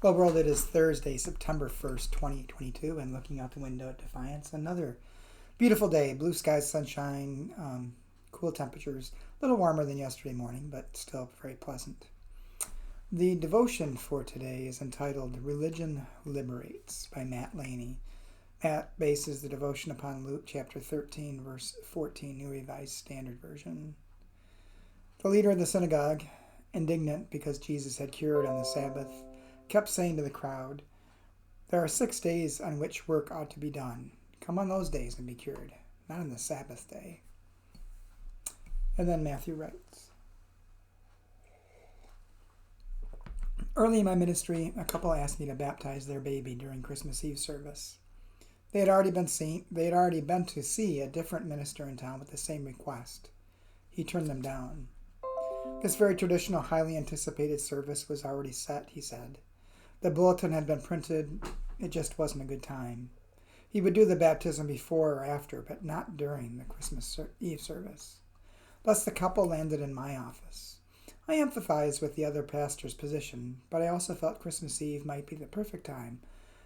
Well, world, it is Thursday, September 1st, 2022, and looking out the window at Defiance, another beautiful day. Blue skies, sunshine, cool temperatures, a little warmer than yesterday morning, but still very pleasant. The devotion for today is entitled Religion Liberates by Matt Laney. Matt bases the devotion upon Luke chapter 13, verse 14, New Revised Standard Version. The leader of the synagogue, indignant because Jesus had cured on the Sabbath, kept saying to the crowd, "There are 6 days on which work ought to be done. Come on those days and be cured, not on the Sabbath day." And then Matthew writes, "Early in my ministry, a couple asked me to baptize their baby during Christmas Eve service. They had already been to see a different minister in town with the same request. He turned them down. This very traditional, highly anticipated service was already set, he said. The bulletin had been printed. It just wasn't a good time. He would do the baptism before or after, but not during the Christmas Eve service. Thus the couple landed in my office. I empathized with the other pastor's position, but I also felt Christmas Eve might be the perfect time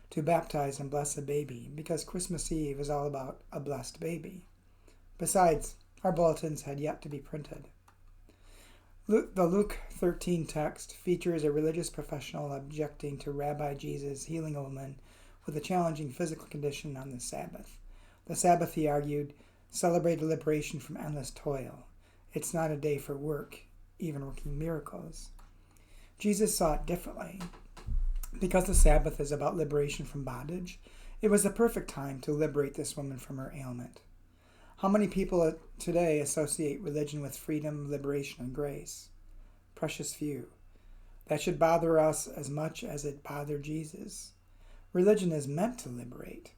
to baptize and bless a baby, because Christmas Eve is all about a blessed baby. Besides, our bulletins had yet to be printed." The Luke 13 text features a religious professional objecting to Rabbi Jesus healing a woman with a challenging physical condition on the Sabbath. The Sabbath, he argued, celebrated liberation from endless toil. It's not a day for work, even working miracles. Jesus saw it differently. Because the Sabbath is about liberation from bondage, it was the perfect time to liberate this woman from her ailment. How many people today associate religion with freedom, liberation, and grace? Precious few. That should bother us as much as it bothered Jesus. Religion is meant to liberate.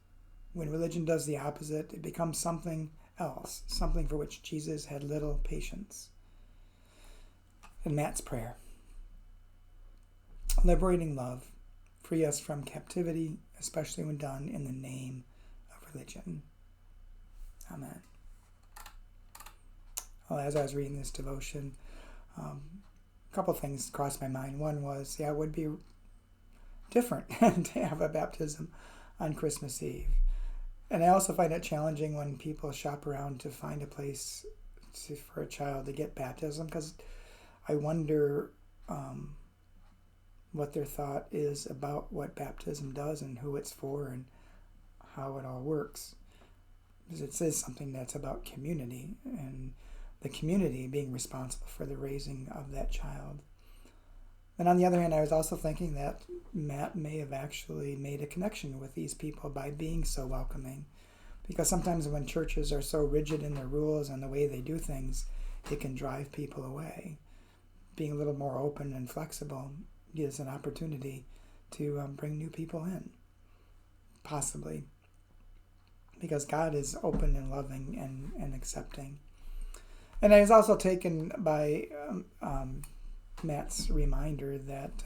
When religion does the opposite, it becomes something else, something for which Jesus had little patience. And Matt's prayer. Liberating love, free us from captivity, especially when done in the name of religion. Amen. Well, as I was reading this devotion, a couple things crossed my mind. One was, it would be different to have a baptism on Christmas Eve. And I also find it challenging when people shop around to find a place for a child to get baptism, because I wonder what their thought is about what baptism does and who it's for and how it all works. Because it says something that's about community and the community being responsible for the raising of that child. And on the other hand, I was also thinking that Matt may have actually made a connection with these people by being so welcoming. Because sometimes when churches are so rigid in their rules and the way they do things, it can drive people away. Being a little more open and flexible gives an opportunity to bring new people in, possibly. Because God is open and loving and accepting. And I was also taken by Matt's reminder that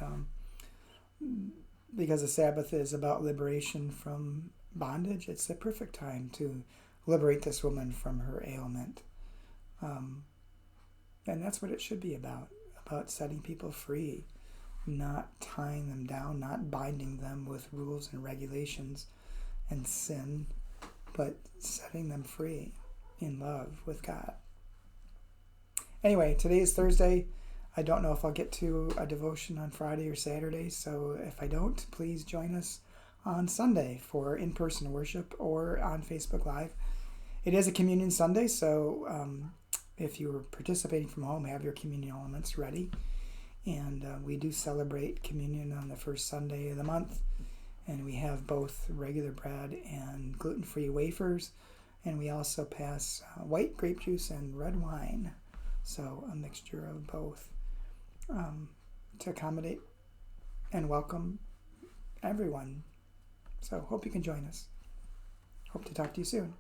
because the Sabbath is about liberation from bondage, it's the perfect time to liberate this woman from her ailment. And that's what it should be about setting people free, not tying them down, not binding them with rules and regulations and sin, but setting them free in love with God. Anyway, today is Thursday. I don't know if I'll get to a devotion on Friday or Saturday, so if I don't, please join us on Sunday for in-person worship or on Facebook Live. It is a Communion Sunday, so if you're participating from home, have your communion elements ready. And we do celebrate communion on the first Sunday of the month. And we have both regular bread and gluten-free wafers. And we also pass white grape juice and red wine. So a mixture of both to accommodate and welcome everyone. So hope you can join us. Hope to talk to you soon.